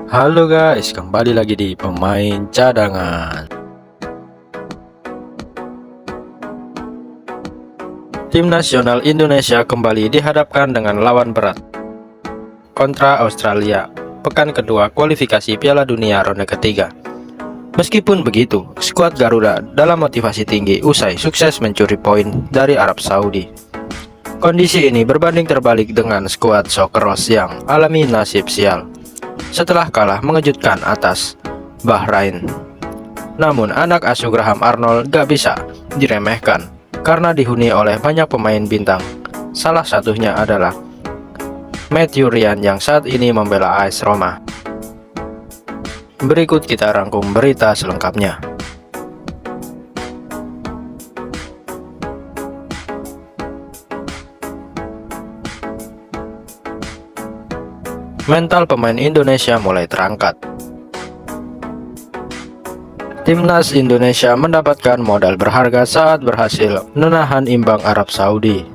Halo guys, kembali lagi di pemain cadangan. Tim nasional Indonesia kembali dihadapkan dengan lawan berat kontra Australia, pekan kedua kualifikasi Piala Dunia ronde ketiga. Meskipun begitu, skuad Garuda dalam motivasi tinggi usai sukses mencuri poin dari Arab Saudi. Kondisi ini berbanding terbalik dengan skuad Socceroos yang alami nasib sial setelah kalah mengejutkan atas Bahrain. Namun anak asuh Graham Arnold gak bisa diremehkan karena dihuni oleh banyak pemain bintang. Salah satunya adalah Matthew Ryan yang saat ini membela AS Roma. Berikut kita rangkum berita selengkapnya. Mental pemain Indonesia mulai terangkat. Timnas Indonesia mendapatkan modal berharga saat berhasil menahan imbang Arab Saudi.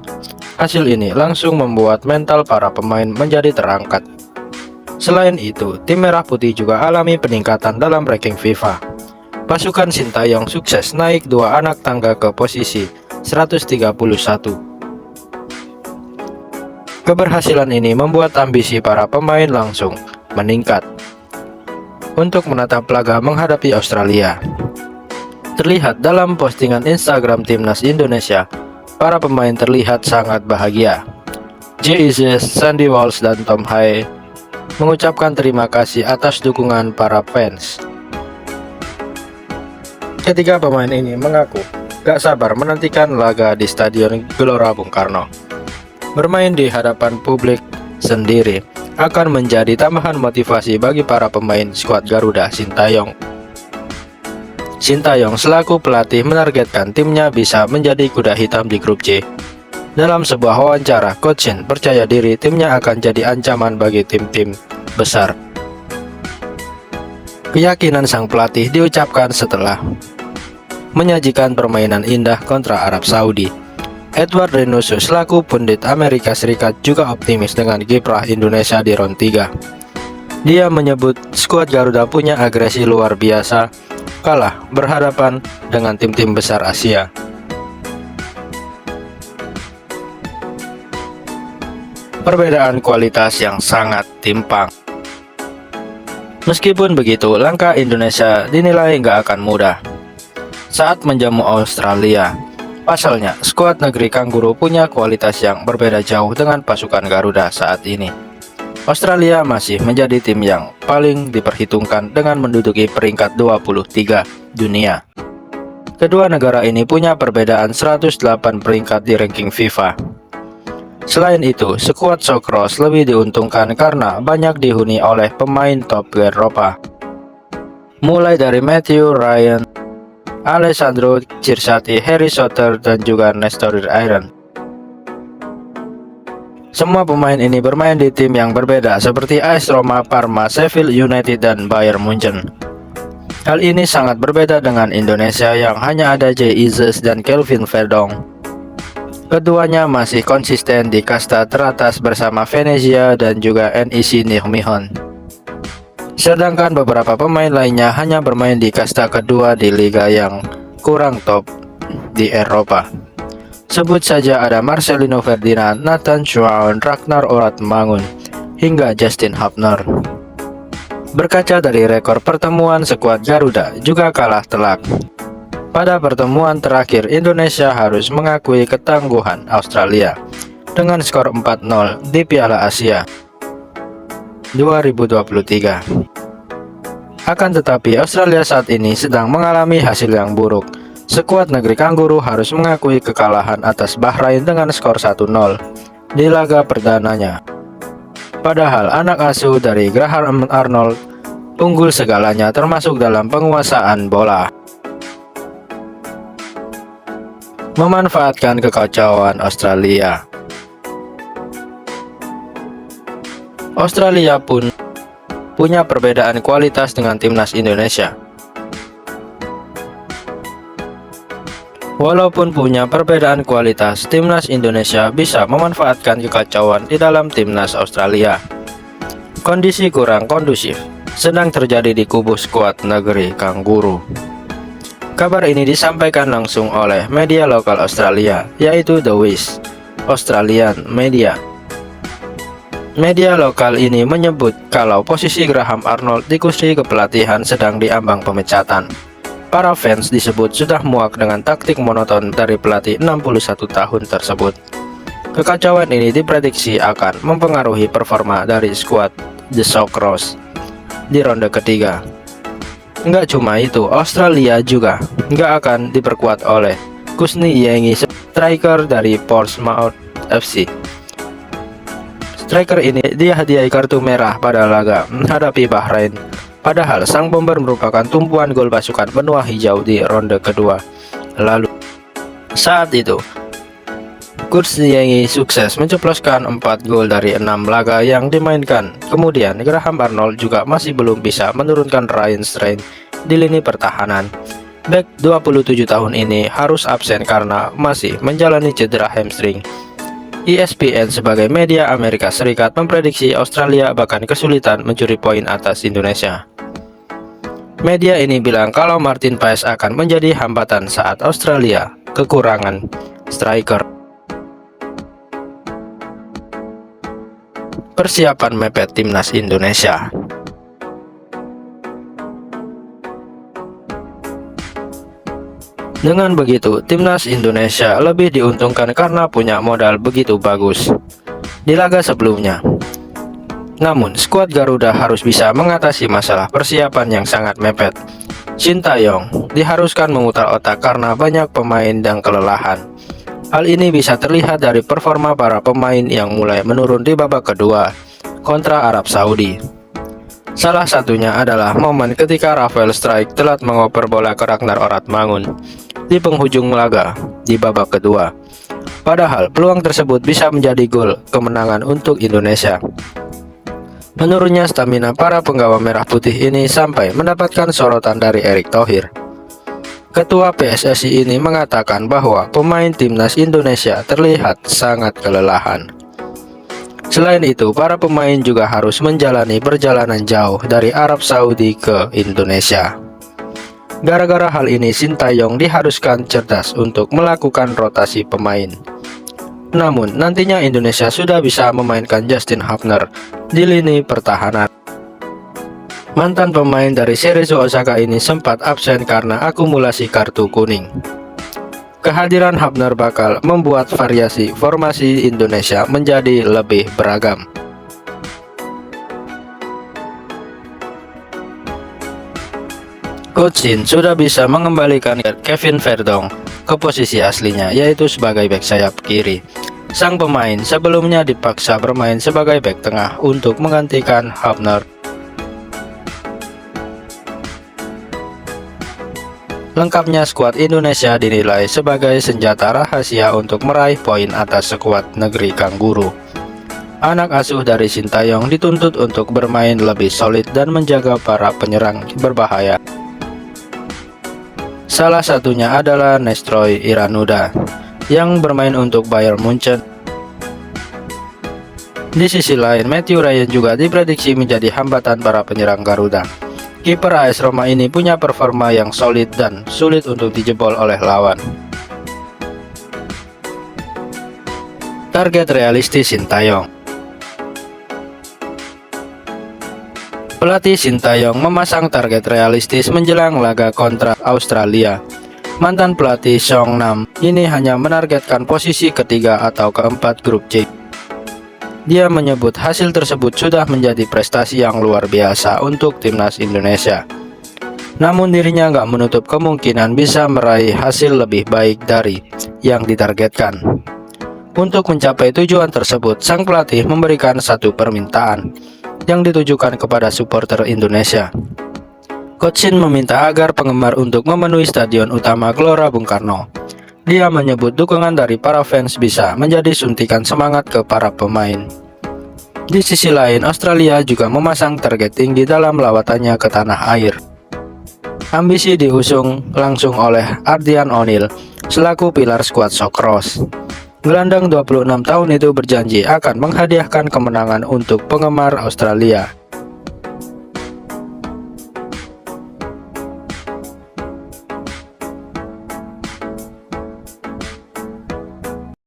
Hasil ini langsung membuat mental para pemain menjadi terangkat. Selain itu, tim Merah Putih juga alami peningkatan dalam ranking FIFA. Pasukan Sintayong sukses naik 2 anak tangga ke posisi 131. Keberhasilan ini membuat ambisi para pemain langsung meningkat untuk menatap laga menghadapi Australia. Terlihat dalam postingan Instagram Timnas Indonesia, para pemain terlihat sangat bahagia. Jesus, Sandy Walsh, dan Tom Haye mengucapkan terima kasih atas dukungan para fans. Ketiga pemain ini mengaku gak sabar menantikan laga di Stadion Gelora Bung Karno. Bermain di hadapan publik sendiri akan menjadi tambahan motivasi bagi para pemain skuad Garuda. Sintayong selaku pelatih menargetkan timnya bisa menjadi kuda hitam di grup C. Dalam sebuah wawancara, Coach Shin percaya diri timnya akan jadi ancaman bagi tim-tim besar. Keyakinan sang pelatih diucapkan setelah menyajikan permainan indah kontra Arab Saudi. Edward Reynoso selaku pundit Amerika Serikat juga optimis dengan kiprah Indonesia di round 3. Dia menyebut skuad Garuda punya agresi luar biasa, kalah berhadapan dengan tim-tim besar Asia. Perbedaan kualitas yang sangat timpang. Meskipun begitu, langkah Indonesia dinilai nggak akan mudah saat menjamu Australia. Pasalnya, skuad negeri Kangguru punya kualitas yang berbeda jauh dengan pasukan Garuda saat ini. Australia masih menjadi tim yang paling diperhitungkan dengan menduduki peringkat 23 dunia. Kedua negara ini punya perbedaan 108 peringkat di ranking FIFA. Selain itu, skuad Socceroos lebih diuntungkan karena banyak dihuni oleh pemain top Eropa. Mulai dari Matthew Ryan, Alessandro Cirsati, Harry Soter, dan juga Nestor Iron. Semua pemain ini bermain di tim yang berbeda seperti AS Roma, Parma, Sheffield United, dan Bayern Munchen. Hal ini sangat berbeda dengan Indonesia yang hanya ada Jesus dan Kelvin Verdong. Keduanya masih konsisten di kasta teratas bersama Venezia dan juga NEC Nijmegen. Sedangkan beberapa pemain lainnya hanya bermain di kasta kedua di liga yang kurang top di Eropa. Sebut saja ada Marcelino Ferdinand, Nathan Schwan, Ragnar Oratmangun, hingga Justin Hubner. Berkaca dari rekor pertemuan, skuad Garuda juga kalah telak. Pada pertemuan terakhir, Indonesia harus mengakui ketangguhan Australia dengan skor 4-0 di Piala Asia 2023. Akan tetapi Australia saat ini sedang mengalami hasil yang buruk. Skuad negeri Kangguru harus mengakui kekalahan atas Bahrain dengan skor 1-0 di laga perdananya. Padahal anak asuh dari Graham Arnold unggul segalanya termasuk dalam penguasaan bola. Memanfaatkan kekacauan Australia. Australia pun punya perbedaan kualitas dengan timnas Indonesia. Walaupun punya perbedaan kualitas, timnas Indonesia bisa memanfaatkan kekacauan di dalam timnas Australia. Kondisi kurang kondusif. sedang terjadi di kubu skuad negeri Kanguru. Kabar ini disampaikan langsung oleh media lokal Australia, yaitu The Wish, Australian Media. Media lokal ini menyebut kalau posisi Graham Arnold di kursi kepelatihan sedang diambang pemecatan. Para fans disebut sudah muak dengan taktik monoton dari pelatih 61 tahun tersebut. Kekacauan ini diprediksi akan mempengaruhi performa dari skuad The Socceroos di ronde ketiga. Nggak cuma itu, Australia juga nggak akan diperkuat oleh Kusni Yengi, striker dari Portsmouth FC. Striker ini dihadiahi kartu merah pada laga menghadapi Bahrain. Padahal sang bomber merupakan tumpuan gol pasukan benua hijau di ronde kedua lalu. Saat itu, Kusniyengi sukses menceploskan 4 gol dari 6 laga yang dimainkan. Kemudian Graham Arnold juga masih belum bisa menurunkan Ryan Strain di lini pertahanan. Bek 27 tahun ini harus absen karena masih menjalani cedera hamstring. ESPN sebagai media Amerika Serikat memprediksi Australia bahkan kesulitan mencuri poin atas Indonesia. Media ini bilang kalau Martin Paes akan menjadi hambatan saat Australia kekurangan striker. Persiapan mepet timnas Indonesia. Dengan begitu, timnas Indonesia lebih diuntungkan karena punya modal begitu bagus di laga sebelumnya. Namun, skuad Garuda harus bisa mengatasi masalah persiapan yang sangat mepet. Sintayong diharuskan memutar otak karena banyak pemain yang kelelahan. Hal ini bisa terlihat dari performa para pemain yang mulai menurun di babak kedua kontra Arab Saudi. Salah satunya adalah momen ketika Rafael Struijk telat mengoper bola ke Ragnar Oratmangun di penghujung laga di babak kedua. Padahal peluang tersebut bisa menjadi gol kemenangan untuk Indonesia. Menurutnya, stamina para penggawa merah putih ini sampai mendapatkan sorotan dari Erick Thohir. Ketua PSSI ini mengatakan bahwa pemain timnas Indonesia terlihat sangat kelelahan. Selain itu, para pemain juga harus menjalani perjalanan jauh dari Arab Saudi ke Indonesia. Gara-gara hal ini, Sintayong diharuskan cerdas untuk melakukan rotasi pemain. Namun, nantinya Indonesia sudah bisa memainkan Justin Hapner di lini pertahanan. Mantan pemain dari Cerezo Osaka ini sempat absen karena akumulasi kartu kuning. Kehadiran Hapner bakal membuat variasi formasi Indonesia menjadi lebih beragam. Coach Shin sudah bisa mengembalikan Kevin Verdong ke posisi aslinya, yaitu sebagai bek sayap kiri. Sang pemain sebelumnya dipaksa bermain sebagai bek tengah untuk menggantikan Hapner. Lengkapnya, skuad Indonesia dinilai sebagai senjata rahasia untuk meraih poin atas skuad negeri Kanguru. Anak asuh dari Sintayong dituntut untuk bermain lebih solid dan menjaga para penyerang berbahaya. Salah satunya adalah Nestroy Iranuda yang bermain untuk Bayern Munchen. Di sisi lain, Matthew Ryan juga diprediksi menjadi hambatan para penyerang Garuda. Kiper AS Roma ini punya performa yang solid dan sulit untuk dijebol oleh lawan. Target realistis Sintayong. Pelatih Sintayong memasang target realistis menjelang laga kontra Australia. Mantan pelatih Song Nam ini hanya menargetkan posisi ketiga atau keempat grup C. Dia menyebut hasil tersebut sudah menjadi prestasi yang luar biasa untuk timnas Indonesia. Namun dirinya nggak menutup kemungkinan bisa meraih hasil lebih baik dari yang ditargetkan. Untuk mencapai tujuan tersebut, sang pelatih memberikan satu permintaan yang ditujukan kepada supporter Indonesia. Coach Shin meminta agar penggemar untuk memenuhi stadion utama Gelora Bung Karno. Dia menyebut dukungan dari para fans bisa menjadi suntikan semangat ke para pemain. Di sisi lain, Australia juga memasang target tinggi dalam lawatannya ke tanah air. Ambisi diusung langsung oleh Ardian O'Neill selaku pilar skuad Socceroos. Gelandang 26 tahun itu berjanji akan menghadiahkan kemenangan untuk penggemar Australia.